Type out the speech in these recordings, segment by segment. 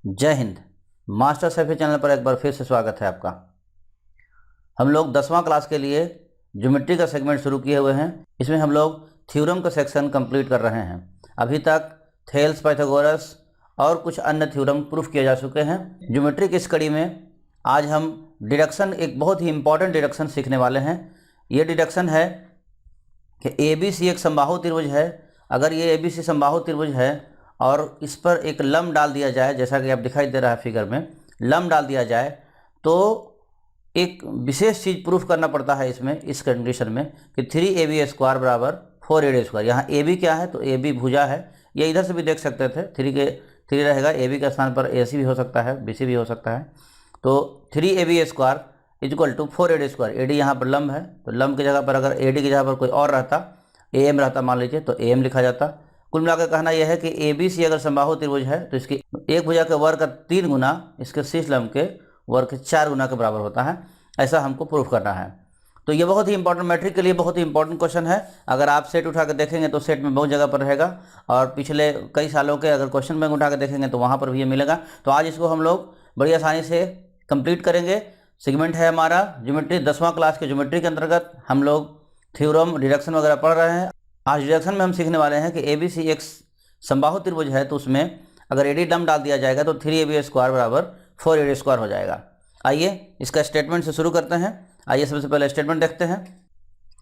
जय Hind. Master Saifi channel पर एक बार फिर से स्वागत है आपका। हम लोग 10वां क्लास के लिए ज्योमेट्री का सेगमेंट शुरू किए हुए हैं। इसमें हम लोग थ्योरम का सेक्शन कंप्लीट कर रहे हैं। अभी तक थेल्स, पाइथागोरस और कुछ अन्य थ्योरम प्रूफ किए जा चुके हैं। ज्योमेट्री की इस कड़ी में आज हम डिडक्शन, एक बहुत ही इंपॉर्टेंट डिडक्शन सीखने वाले हैं। ये डिडक्शन है कि ABC एक समबाहु त्रिभुज है। अगर ये ABC समबाहु त्रिभुज है और इस पर एक लंब डाल दिया जाए, जैसा कि आप दिखाई दे रहा है फिगर में, लंब डाल दिया जाए तो एक विशेष चीज़ प्रूफ करना पड़ता है इसमें, इस कंडीशन में कि 3AB² बराबर 4AD²। यहाँ AB क्या है तो AB भुजा है। ये इधर से भी देख सकते थे, 3 रहेगा, AB के स्थान पर AC भी हो सकता है, BC भी हो सकता है। तो 3AB² equal to 4AD²। AD यहाँ पर लंब है, तो लंब की जगह पर अगर AD की जगह पर कोई और रहता, AM रहता मान लीजिए, तो AM लिखा जाता। कुल मिलाकर कहना यह है कि ABC अगर समबाहु त्रिभुज है तो इसकी एक भुजा के वर्ग का 3 गुना इसके शीर्ष लंब के वर्ग के 4 गुना के बराबर होता है। ऐसा हमको प्रूफ करना है। तो ये बहुत ही इंपॉर्टेंट, मैट्रिक के लिए बहुत ही इंपॉर्टेंट क्वेश्चन है। अगर आप सेट उठा कर देखेंगे तो सेट में बहुत जगह पर रहेगा, और पिछले कई सालों के अगर क्वेश्चन बैंक उठा कर देखेंगे तो वहाँ पर भी ये मिलेगा। तो आज इसको हम लोग बड़ी आसानी से कंप्लीट करेंगे। सेगमेंट है हमारा ज्योमेट्री। 10वां क्लास के ज्योमेट्री के अंतर्गत हम लोग थ्योरम, डिडक्शन वगैरह पढ़ रहे हैं। आज डिडक्शन में हम सीखने वाले हैं कि ABC एक समबाहु त्रिभुज है, तो उसमें अगर AD लंब डाल दिया जाएगा तो 3AB² बराबर 4AD² हो जाएगा। आइए इसका स्टेटमेंट से शुरू करते हैं। आइए सबसे पहले स्टेटमेंट देखते हैं।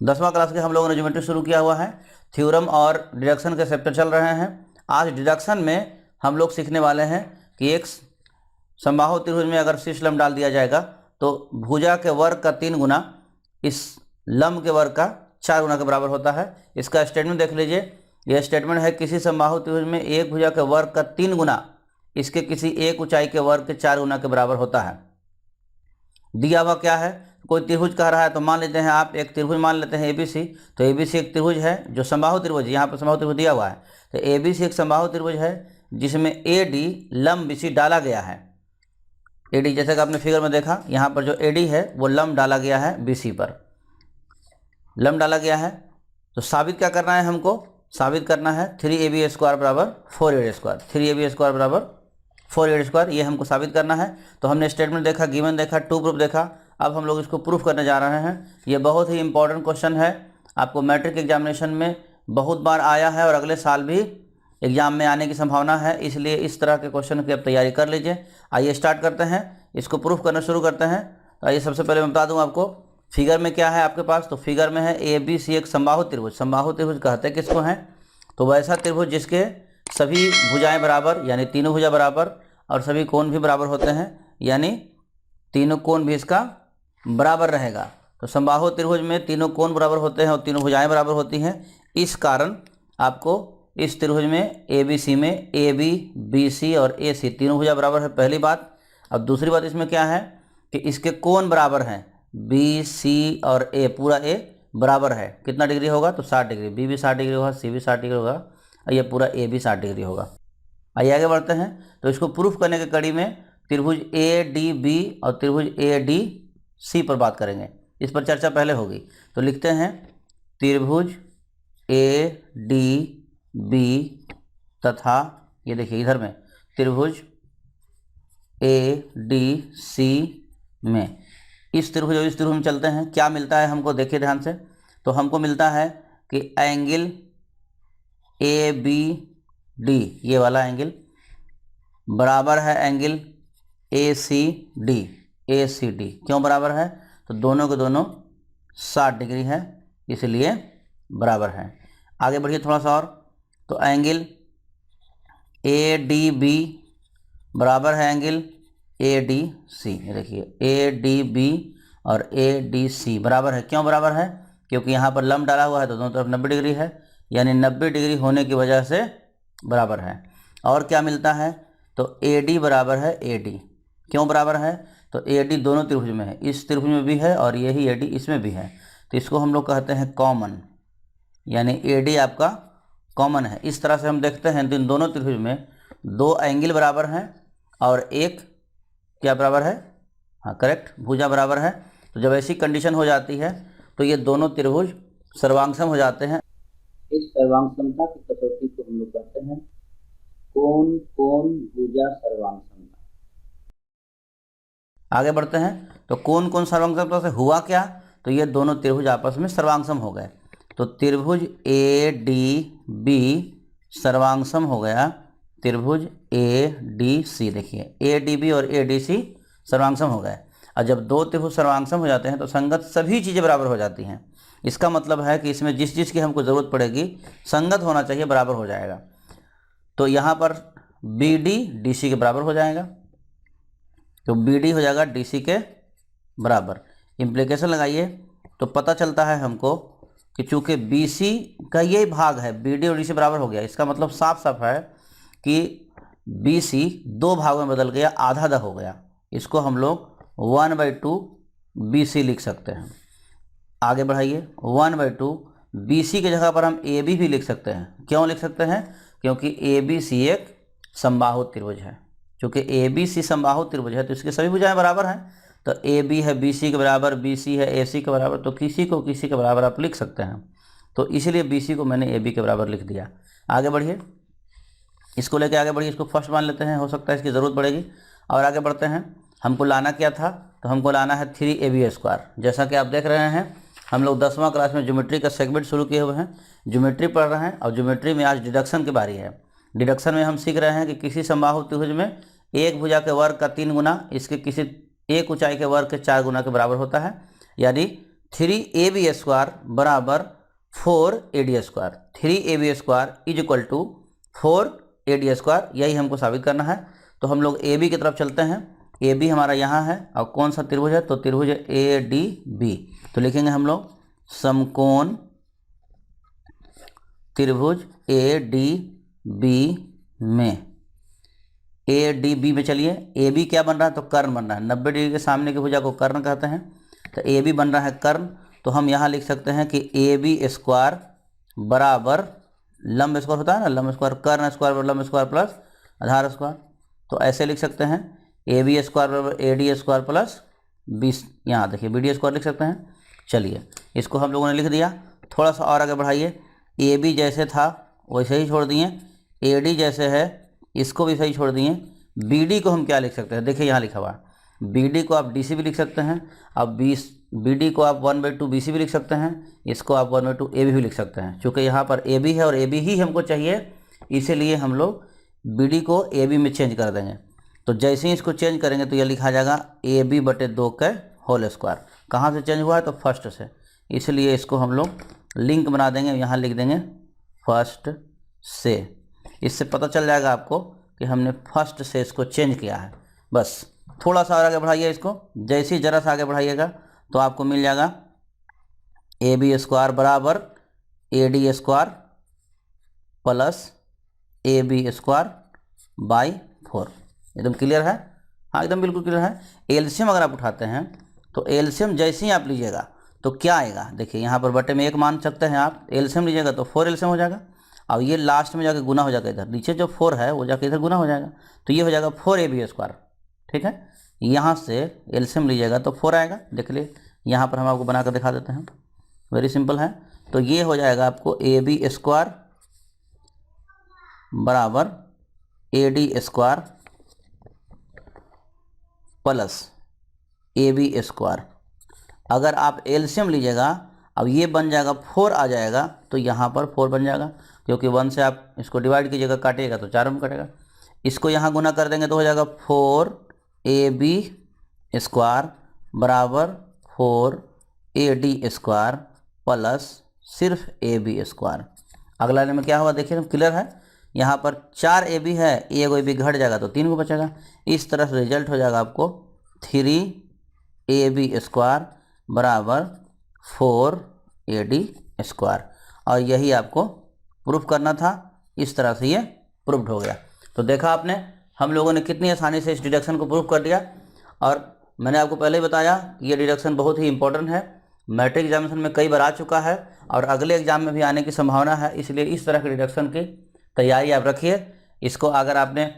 10वां क्लास के हम लोगों ने ज्योमेट्री शुरू किया हुआ है, थ्योरम और डिडक्शन के चैप्टर चल रहे हैं। आज डिडक्शन में हम लोग सीखने वाले हैं कि एक समबाहु त्रिभुज में अगर शीर्ष लंब डाल दिया जाएगा तो भुजा के वर्ग का 3 गुना इस लंब के वर्ग का 4 गुना के बराबर होता है। इसका स्टेटमेंट देख लीजिए। यह स्टेटमेंट है किसी समबाहु त्रिभुज में एक भुजा के वर्ग का 3 गुना इसके किसी एक ऊंचाई के वर्ग के 4 गुना के बराबर होता है। दिया हुआ क्या है, कोई त्रिभुज कह रहा है तो मान लेते हैं आप एक त्रिभुज मान लेते हैं ABC। तो ABC एक त्रिभुज है जो समबाहु त्रिभुज, यहाँ पर समबाहु त्रिभुज दिया हुआ है। तो ABC एक समबाहु त्रिभुज है जिसमें AD लंब BC डाला गया है। AD जैसे कि आपने फिगर में देखा, यहाँ पर जो AD है वो लंब डाला गया है, BC पर लंब डाला गया है। तो साबित क्या करना है हमको, साबित करना है 3AB² बराबर 4AD²। 3AB² बराबर 4AD², ये हमको साबित करना है। तो हमने स्टेटमेंट देखा, गिवन देखा, टू प्रूफ देखा। अब हम लोग इसको प्रूफ करने जा रहे हैं। ये बहुत ही इंपॉर्टेंट क्वेश्चन है, आपको मैट्रिक एग्जामिनेशन में बहुत बार आया है और अगले साल भी एग्जाम में आने की संभावना है, इसलिए इस तरह के क्वेश्चन की आप तैयारी कर लीजिए। आइए स्टार्ट करते हैं, इसको प्रूफ करना शुरू करते हैं। तो आइए सबसे पहले मैं बता दूं आपको फिगर में क्या है आपके पास। तो फिगर में है ABC एक समबाहु त्रिभुज। समबाहु त्रिभुज कहते हैं किसको हैं, तो वैसा त्रिभुज जिसके सभी भुजाएं बराबर, यानी तीनों भुजा बराबर, और सभी कोण भी बराबर होते हैं, यानी तीनों कोण भी इसका बराबर रहेगा। तो समबाहु त्रिभुज में तीनों कोण बराबर होते हैं और तीनों भुजाएं बराबर होती हैं। इस कारण आपको इस त्रिभुज में ABC में AB, BC और AC तीनों भुजा बराबर है, पहली बात। अब दूसरी बात इसमें क्या है कि इसके कोण बराबर हैं, BC और A, पूरा A बराबर है। कितना डिग्री होगा तो 60 डिग्री। B भी 60 डिग्री होगा, C भी 60 डिग्री होगा, और ये पूरा A भी 60 डिग्री होगा। आइए आगे बढ़ते हैं। तो इसको प्रूफ करने के कड़ी में त्रिभुज ADB और त्रिभुज ADC पर बात करेंगे। इस पर चर्चा पहले होगी। तो लिखते हैं त्रिभुज ADB तथा ये देखिए इधर में त्रिभुज ADC में, इस त्रिभुज और इस त्रिभुज में चलते हैं। क्या मिलता है हमको, देखिए ध्यान से। तो हमको मिलता है कि एंगल ABD, ये वाला एंगल बराबर है एंगल ACD। ACD क्यों बराबर है, तो दोनों के दोनों 60 डिग्री है, इसलिए बराबर है। आगे बढ़िए थोड़ा सा और। तो एंगल ADB बराबर है एंगल ADC। ये देखिए ADB और ADC बराबर है। क्यों बराबर है, क्योंकि यहाँ पर लंब डाला हुआ है तो दोनों तरफ 90 डिग्री है, यानी 90 डिग्री होने की वजह से बराबर है। और क्या मिलता है, तो AD बराबर है AD। क्यों बराबर है, तो AD दोनों त्रिभुज में है, इस त्रिभुज में भी है और यही AD इसमें भी है। तो इसको हम लोग कहते हैं कॉमन, यानी AD आपका कॉमन है। इस तरह से हम देखते हैं तो इन दोनों त्रिभुज में दो एंगल बराबर हैं और एक क्या बराबर है, हाँ करेक्ट, भुजा बराबर है। तो जब ऐसी कंडीशन हो जाती है तो ये दोनों त्रिभुज सर्वांगसम हो जाते हैं। इस सर्वांगसमता की कसौटी को हम लोग कहते हैं कोण कोण भुजा सर्वांगसमता। आगे बढ़ते हैं। तो कौन कौन सर्वांग से हुआ क्या, तो ये दोनों त्रिभुज आपस में सर्वांगसम हो गए। तो त्रिभुज ADB सर्वांगसम हो गया त्रिभुज ADC। देखिए ADB और ADC सर्वांगसम हो गए। और जब दो त्रिभुज सर्वांगसम हो जाते हैं तो संगत सभी चीज़ें बराबर हो जाती हैं। इसका मतलब है कि इसमें जिस चीज़ की हमको ज़रूरत पड़ेगी संगत होना चाहिए, बराबर हो जाएगा। तो यहाँ पर BD DC के बराबर हो जाएगा, तो BD हो जाएगा DC के बराबर। इम्प्लीकेशन लगाइए तो पता चलता है हमको कि चूँकि BC का ये भाग है, BD और DC बराबर हो गया। इसका मतलब साफ साफ है कि BC दो भागों में बदल गया, आधा आधा हो गया। इसको हम लोग 1/2 BC लिख सकते हैं। आगे बढ़ाइए, 1/2 BC की जगह पर हम AB भी लिख सकते हैं। क्यों लिख सकते हैं? क्योंकि ABC एक समबाहु त्रिभुज है। चूँकि ABC समबाहु त्रिभुज है तो इसकी सभी भुजाएं बराबर हैं। तो AB है BC के बराबर, BC है AC के बराबर, तो किसी को किसी के बराबर आप लिख सकते हैं। तो इसीलिए BC को मैंने AB के बराबर लिख दिया। आगे बढ़िए, इसको लेके आगे बढ़िए, इसको फर्स्ट मान लेते हैं, हो सकता है इसकी ज़रूरत पड़ेगी। और आगे बढ़ते हैं। हमको लाना क्या था? तो हमको लाना है 3AB²। जैसा कि आप देख रहे हैं हम लोग 10वां क्लास में ज्योमेट्री का सेगमेंट शुरू किए हुए हैं, ज्योमेट्री पढ़ रहे हैं। और ज्योमेट्री में आज डिडक्शन की बारी है। डिडक्शन में हम सीख रहे हैं कि किसी समबाहु त्रिभुज में एक भुजा के वर्ग का 3 गुना इसके किसी एक ऊंचाई के वर्ग के 4 गुना के बराबर होता है। यानी 3AB² बराबर 4AD²। 3AB² is equal to 4AD²। यही हमको साबित करना है। तो हम लोग AB की तरफ चलते हैं। AB हमारा यहाँ है और कौन सा त्रिभुज है? तो त्रिभुज ADB। तो लिखेंगे हम लोग समकोण त्रिभुज ADB में, ADB में चलिए AB क्या बन रहा है? तो कर्ण बन रहा है। 90 डिग्री के सामने की भुजा को कर्ण कहते हैं। तो AB बन रहा है कर्ण। तो हम यहाँ लिख सकते हैं कि AB² बराबर लंब स्क्वायर होता है ना, लंब स्क्वायर, कर्ण स्क्वायर बराबर लंब स्क्वायर प्लस आधार स्क्वायर। तो ऐसे लिख सकते हैं AB² बराबर AD² प्लस 20। यहाँ देखिए BD² लिख सकते हैं। चलिए इसको हम लोगों ने लिख दिया। थोड़ा सा और आगे बढ़ाइए। AB जैसे था वैसे ही छोड़ दिए, AD जैसे है इसको भी सही छोड़ दिए। BD को हम क्या लिख सकते हैं? देखिए यहाँ लिखा हुआ है। BD को आप DC भी लिख सकते हैं। अब BD को आप 1/2 BC भी लिख सकते हैं। इसको आप 1/2 AB भी लिख सकते हैं। चूँकि यहाँ पर AB है और AB ही हमको चाहिए, इसीलिए हम लोग BD को AB में चेंज कर देंगे। तो जैसे ही इसको चेंज करेंगे तो यह लिखा जाएगा AB/2 का होल स्क्वायर। कहाँ से चेंज हुआ है? तो फर्स्ट से। इसलिए इसको हम लोग लिंक बना देंगे, यहाँ लिख देंगे फर्स्ट से। इससे पता चल जाएगा आपको कि हमने फर्स्ट से इसको चेंज किया है। बस थोड़ा सा और आगे बढ़ाइए इसको। जैसे ही ज़रा सा आगे बढ़ाइएगा तो आपको मिल जाएगा AB² बराबर AD² प्लस AB²/4। एकदम क्लियर है? हाँ एकदम बिल्कुल क्लियर है। एलसीएम अगर आप उठाते हैं तो एलसीएम जैसे ही आप लीजिएगा तो क्या आएगा? देखिए यहाँ पर बटे में 1 मान सकते हैं आप। एलसीएम लीजिएगा तो 4 एलसीएम हो जाएगा। अब ये लास्ट में जाके गुना हो जाएगा, इधर नीचे जो 4 है वो जाके इधर गुना हो जाएगा। तो ये हो जाएगा 4AB²। ठीक है, यहाँ से एलसीएम लीजिएगा तो 4 आएगा। देख लिए यहाँ पर हम आपको बना कर दिखा देते हैं, वेरी सिंपल है। तो ये हो जाएगा आपको AB² बराबर AD² प्लस AB²। अगर आप एलसीएम लीजिएगा, अब ये बन जाएगा 4 आ जाएगा, तो यहाँ पर 4 बन जाएगा, क्योंकि 1 से आप इसको डिवाइड कीजिएगा, काटिएगा तो 4 में कटेगा। इसको यहाँ गुना कर देंगे तो हो जाएगा 4AB² बराबर 4AD² प्लस सिर्फ AB²। अगला में क्या होगा देखिए, क्लियर है। यहाँ पर 4AB है, एक AB घट जाएगा तो 3 को बचेगा। इस तरह से रिजल्ट हो जाएगा आपको 3AB² बराबर 4AD²। और यही आपको प्रूफ करना था। इस तरह से ये प्रूफ हो गया। तो देखा आपने, हम लोगों ने कितनी आसानी से इस डिडक्शन को प्रूफ कर दिया। और मैंने आपको पहले ही बताया कि ये डिडक्शन बहुत ही इंपॉर्टेंट है, मैट्रिक एग्जामिनेशन में कई बार आ चुका है और अगले एग्जाम में भी आने की संभावना है। इसलिए इस तरह के डिडक्शन की तैयारी आप रखिए। इसको अगर आपने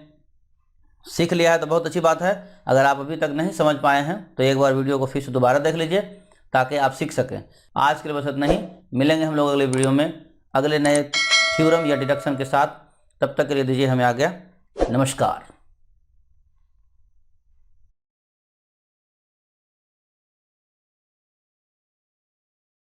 सीख लिया है तो बहुत अच्छी बात है। अगर आप अभी तक नहीं समझ पाए हैं तो एक बार वीडियो को फिर से दोबारा देख लीजिए ताकि आप सीख सकें। आज के लिए बस इतना ही, मिलेंगे हम लोग अगले वीडियो में अगले नए थ्योरम या डिडक्शन के साथ। तब तक के लिए दीजिए हमें आज्ञा। नमस्कार।